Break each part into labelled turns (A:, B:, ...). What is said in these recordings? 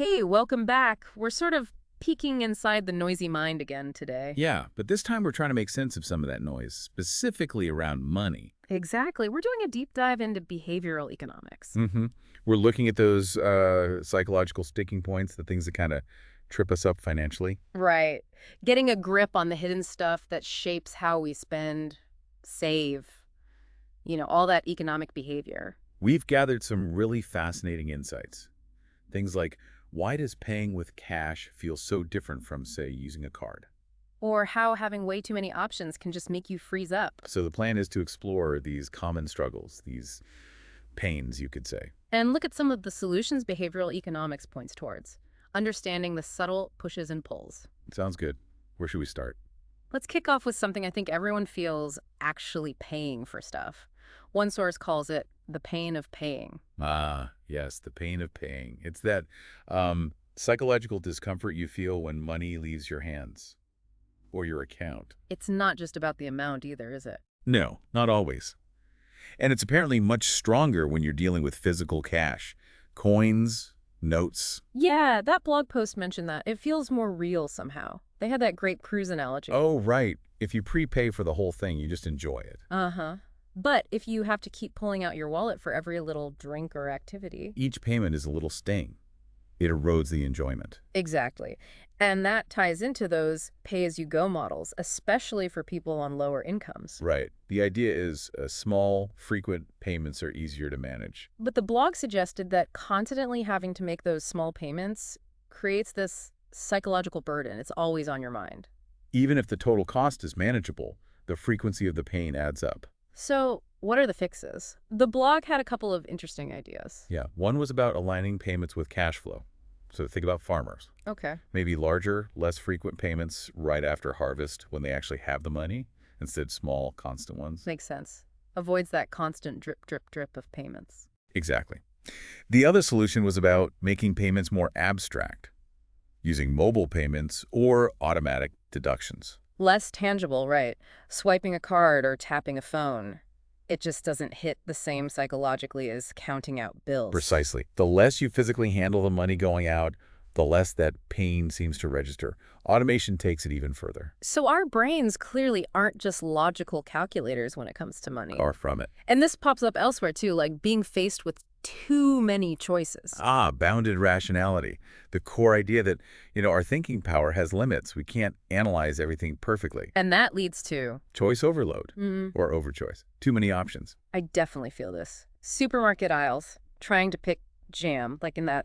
A: Hey, welcome back. We're sort of peeking inside the noisy mind again today.
B: Yeah, but this time we're trying to make sense of some of that noise, specifically around money.
A: Exactly. We're doing a deep dive into behavioral economics.
B: hmm We're looking at those psychological sticking points, the things that kind of trip us up financially.
A: Right. Getting a grip on the hidden stuff that shapes how we spend, save, all that economic behavior.
B: We've gathered some really fascinating insights. Things like, why does paying with cash feel so different from, say, using a card?
A: Or how having way too many options can just make you freeze up.
B: So the plan is to explore these common struggles, these pains, you could say.
A: And look at some of the solutions behavioral economics points towards. Understanding the subtle pushes and pulls.
B: Sounds good. Where should we start?
A: Let's kick off with something I think everyone feels actually paying for stuff. One source calls it the pain of paying.
B: Ah, yes, the pain of paying. It's that psychological discomfort you feel when money leaves your hands or your account.
A: It's not just about the amount either, is it?
B: No, not always. And it's apparently much stronger when you're dealing with physical cash, coins, notes.
A: Yeah, that blog post mentioned that. It feels more real somehow. They had that grape cruise analogy.
B: Oh, right. If you prepay for the whole thing, you just enjoy it.
A: Uh-huh. But if you have to keep pulling out your wallet for every little drink or activity.
B: Each payment is a little sting. It erodes the enjoyment.
A: Exactly. And that ties into those pay-as-you-go models, especially for people on lower incomes.
B: Right. The idea is small, frequent payments are easier to manage.
A: But the blog suggested that constantly having to make those small payments creates this psychological burden. It's always on your mind.
B: Even if the total cost is manageable, the frequency of the pain adds up.
A: So what are the fixes? The blog had a couple of interesting ideas.
B: Yeah, one was about aligning payments with cash flow. So think about farmers.
A: Okay.
B: Maybe larger, less frequent payments right after harvest when they actually have the money, instead small, constant ones.
A: Makes sense. Avoids that constant drip, drip, drip of payments.
B: Exactly. The other solution was about making payments more abstract, using mobile payments or automatic deductions.
A: Less tangible, right? Swiping a card or tapping a phone. It just doesn't hit the same psychologically as counting out bills.
B: Precisely. The less you physically handle the money going out, the less that pain seems to register. Automation takes it even further.
A: So our brains clearly aren't just logical calculators when it comes to money.
B: Far from it.
A: And this pops up elsewhere too, like being faced with too many choices.
B: Ah, bounded rationality. The core idea that, our thinking power has limits. We can't analyze everything perfectly.
A: And that leads to...
B: Choice overload or overchoice. Too many options.
A: I definitely feel this. Supermarket aisles, trying to pick jam, like in that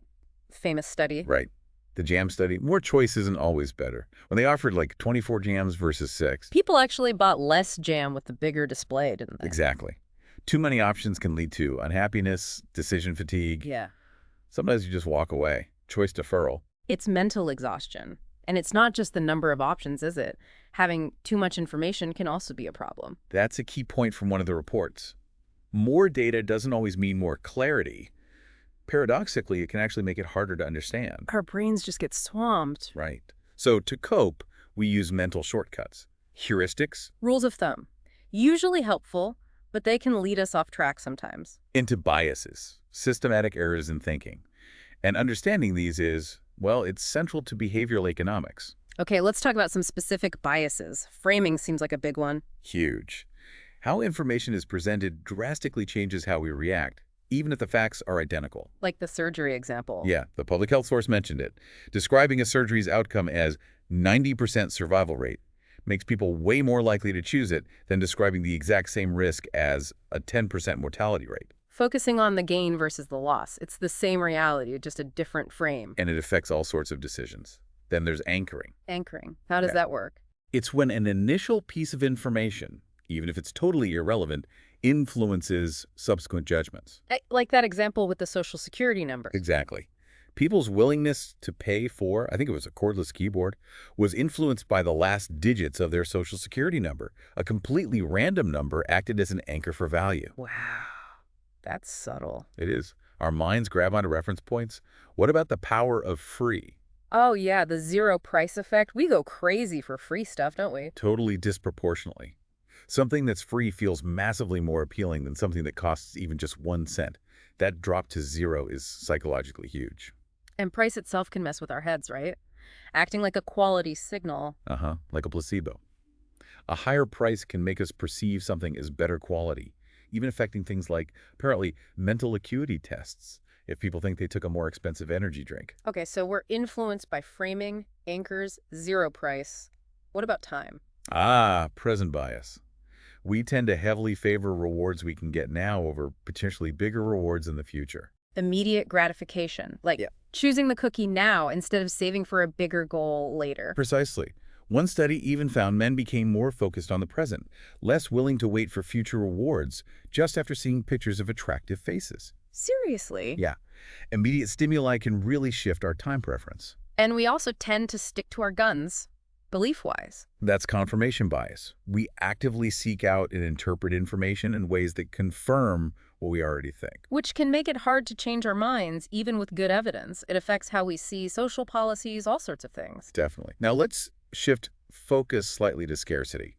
A: famous study.
B: Right. The jam study, more choice isn't always better. When they offered like 24 jams versus 6.
A: People actually bought less jam with the bigger display, didn't they?
B: Exactly. Too many options can lead to unhappiness, decision fatigue.
A: Yeah.
B: Sometimes you just walk away. Choice deferral.
A: It's mental exhaustion. And it's not just the number of options, is it? Having too much information can also be a problem.
B: That's a key point from one of the reports. More data doesn't always mean more clarity. Paradoxically, it can actually make it harder to understand.
A: Our brains just get swamped.
B: Right. So to cope, we use mental shortcuts. Heuristics.
A: Rules of thumb. Usually helpful, but they can lead us off track sometimes.
B: Into biases, systematic errors in thinking. And understanding these is, well, it's central to behavioral economics.
A: Okay, let's talk about some specific biases. Framing seems like a big one.
B: Huge. How information is presented drastically changes how we react, even if the facts are identical.
A: Like the surgery example.
B: Yeah, the public health source mentioned it. Describing a surgery's outcome as 90% survival rate makes people way more likely to choose it than describing the exact same risk as a 10% mortality rate.
A: Focusing on the gain versus the loss. It's the same reality, just a different frame.
B: And it affects all sorts of decisions. Then there's anchoring.
A: Anchoring. How does that work?
B: It's when an initial piece of information, even if it's totally irrelevant, influences subsequent judgments.
A: Like that example with the Social Security number.
B: Exactly. People's willingness to pay for, I think it was a cordless keyboard, was influenced by the last digits of their Social Security number. A completely random number acted as an anchor for value.
A: Wow. That's subtle.
B: It is. Our minds grab onto reference points. What about the power of free?
A: Oh, yeah, the zero price effect. We go crazy for free stuff, don't we?
B: Totally disproportionately. Something that's free feels massively more appealing than something that costs even just 1 cent. That drop to zero is psychologically huge.
A: And price itself can mess with our heads, right? Acting like a quality signal.
B: Like a placebo. A higher price can make us perceive something as better quality, even affecting things like, apparently, mental acuity tests, if people think they took a more expensive energy drink.
A: Okay, so we're influenced by framing, anchors, zero price. What about time?
B: Ah, present bias. We tend to heavily favor rewards we can get now over potentially bigger rewards in the future.
A: Immediate gratification, like
B: Yeah.
A: choosing the cookie now instead of saving for a bigger goal later.
B: Precisely. One study even found men became more focused on the present, less willing to wait for future rewards just after seeing pictures of attractive faces.
A: Seriously?
B: Yeah, immediate stimuli can really shift our time preference.
A: And we also tend to stick to our guns, belief-wise.
B: That's confirmation bias. We actively seek out and interpret information in ways that confirm what we already think.
A: Which can make it hard to change our minds, even with good evidence. It affects how we see social policies, all sorts of things.
B: Definitely. Now let's shift focus slightly to scarcity,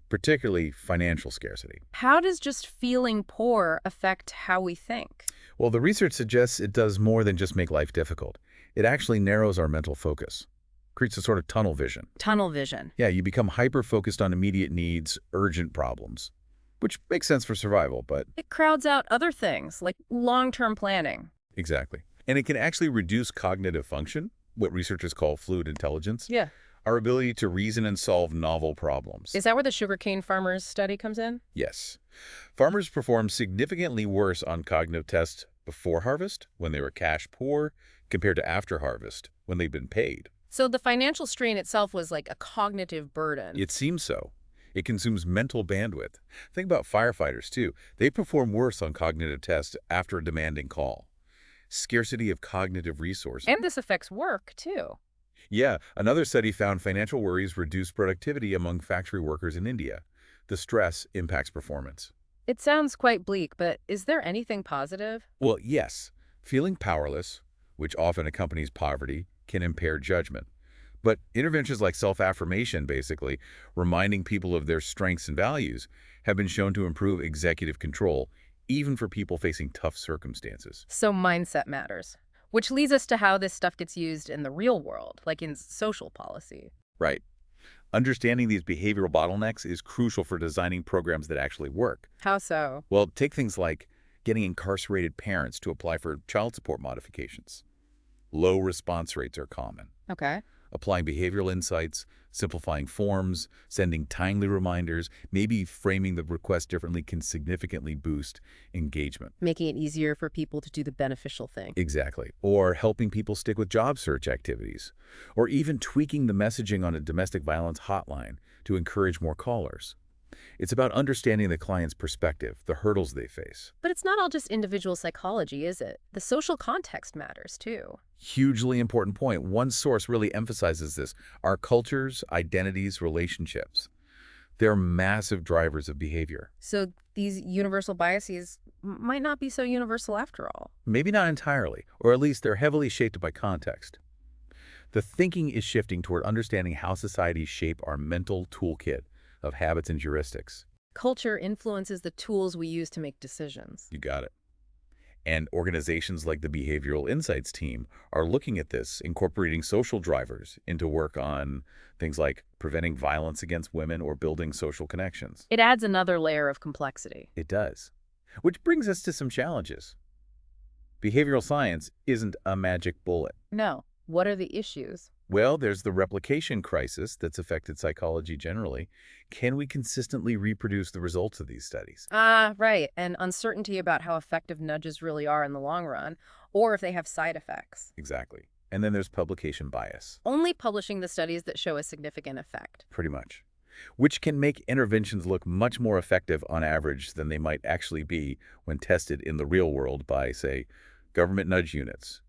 B: particularly financial scarcity.
A: How does just feeling poor affect how we think?
B: Well, the research suggests it does more than just make life difficult. It actually narrows our mental focus, creates a sort of tunnel vision.
A: Tunnel vision.
B: Yeah, you become hyper-focused on immediate needs, urgent problems, which makes sense for survival, but
A: It crowds out other things, like long-term planning.
B: exactly. And it can actually reduce cognitive function, what researchers call fluid intelligence,
A: Yeah.
B: our ability to reason and solve novel problems.
A: Is that where the sugarcane farmers study comes in?
B: Yes. Farmers perform significantly worse on cognitive tests before harvest, when they were cash poor, compared to after harvest, when they'd been paid.
A: So the financial strain itself was like a cognitive burden.
B: It seems so. It consumes mental bandwidth. Think about firefighters, too. They perform worse on cognitive tests after a demanding call. Scarcity of cognitive resources.
A: And this affects work, too.
B: Yeah, another study found financial worries reduce productivity among factory workers in India. The stress impacts performance.
A: It sounds quite bleak, but is there anything positive?
B: Well, yes, feeling powerless, which often accompanies poverty, can impair judgment. But interventions like self-affirmation, basically, reminding people of their strengths and values, have been shown to improve executive control, even for people facing tough circumstances.
A: So mindset matters. Which leads us to how this stuff gets used in the real world, like in social policy.
B: Right. Understanding these behavioral bottlenecks is crucial for designing programs that actually work.
A: How so?
B: Well, take things like getting incarcerated parents to apply for child support modifications. Low response rates are common.
A: Okay.
B: Applying behavioral insights, simplifying forms, sending timely reminders, maybe framing the request differently can significantly boost engagement.
A: Making it easier for people to do the beneficial thing.
B: Exactly. Or helping people stick with job search activities. Or even tweaking the messaging on a domestic violence hotline to encourage more callers. It's about understanding the client's perspective, the hurdles they face.
A: But it's not all just individual psychology, is it? The social context matters, too.
B: Hugely important point. One source really emphasizes this. Our cultures, identities, relationships. They're massive drivers of behavior.
A: So these universal biases might not be so universal after all.
B: Maybe not entirely, or at least they're heavily shaped by context. The thinking is shifting toward understanding how societies shape our mental toolkit of habits and heuristics.
A: Culture influences the tools we use to make decisions.
B: You got it. And organizations like the Behavioral Insights team are looking at this, incorporating social drivers into work on things like preventing violence against women or building social connections.
A: It adds another layer of complexity.
B: It does. Which brings us to some challenges. Behavioral science isn't a magic bullet.
A: No. What are the issues?
B: Well, there's the replication crisis that's affected psychology generally. Can we consistently reproduce the results of these studies?
A: Right. And uncertainty about how effective nudges really are in the long run, or if they have side effects.
B: Exactly. And then there's publication bias.
A: Only publishing the studies that show a significant effect.
B: Pretty much. Which can make interventions look much more effective on average than they might actually be when tested in the real world by, say, government nudge units.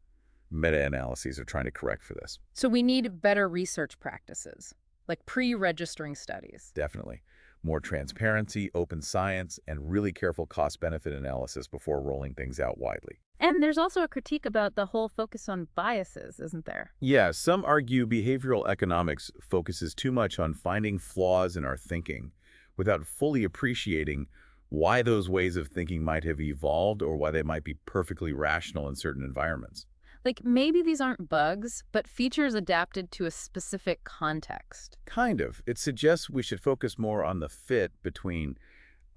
B: Meta-analyses are trying to correct for this.
A: So we need better research practices, like pre-registering studies.
B: Definitely. More transparency, open science, and really careful cost-benefit analysis before rolling things out widely.
A: And there's also a critique about the whole focus on biases, isn't there?
B: Yeah, some argue behavioral economics focuses too much on finding flaws in our thinking without fully appreciating why those ways of thinking might have evolved or why they might be perfectly rational in certain environments.
A: Like maybe these aren't bugs, but features adapted to a specific context.
B: Kind of. It suggests we should focus more on the fit between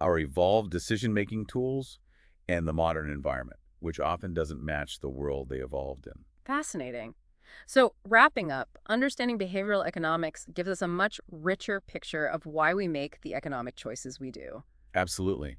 B: our evolved decision-making tools and the modern environment, which often doesn't match the world they evolved in.
A: Fascinating. So, wrapping up, understanding behavioral economics gives us a much richer picture of why we make the economic choices we do.
B: Absolutely.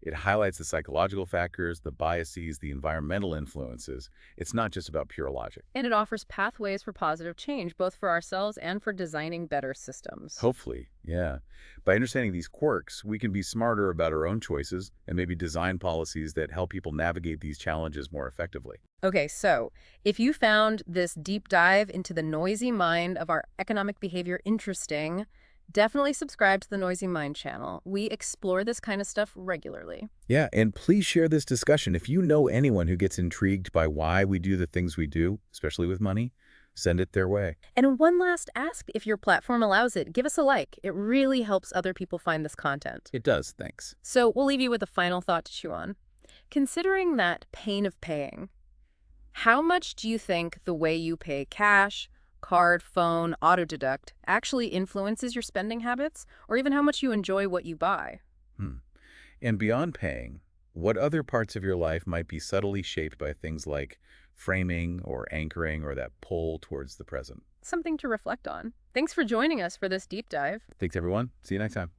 B: It highlights the psychological factors, the biases, the environmental influences. It's not just about pure logic.
A: And it offers pathways for positive change, both for ourselves and for designing better systems.
B: Hopefully, yeah. By understanding these quirks, we can be smarter about our own choices and maybe design policies that help people navigate these challenges more effectively.
A: Okay, so if you found this deep dive into the noisy mind of our economic behavior interesting, definitely subscribe to the Noisy Mind channel. We explore this kind of stuff regularly.
B: Yeah, and please share this discussion. If you know anyone who gets intrigued by why we do the things we do, especially with money, send it their way.
A: And one last ask, if your platform allows it, give us a like. It really helps other people find this content.
B: It does, thanks.
A: So we'll leave you with a final thought to chew on. Considering that pain of paying, how much do you think the way you pay cash, card, phone, auto deduct actually influences your spending habits, or even how much you enjoy what you buy?
B: Hmm. And beyond paying, what other parts of your life might be subtly shaped by things like framing or anchoring or that pull towards the present?
A: Something to reflect on. Thanks for joining us for this deep dive.
B: Thanks, everyone. See you next time.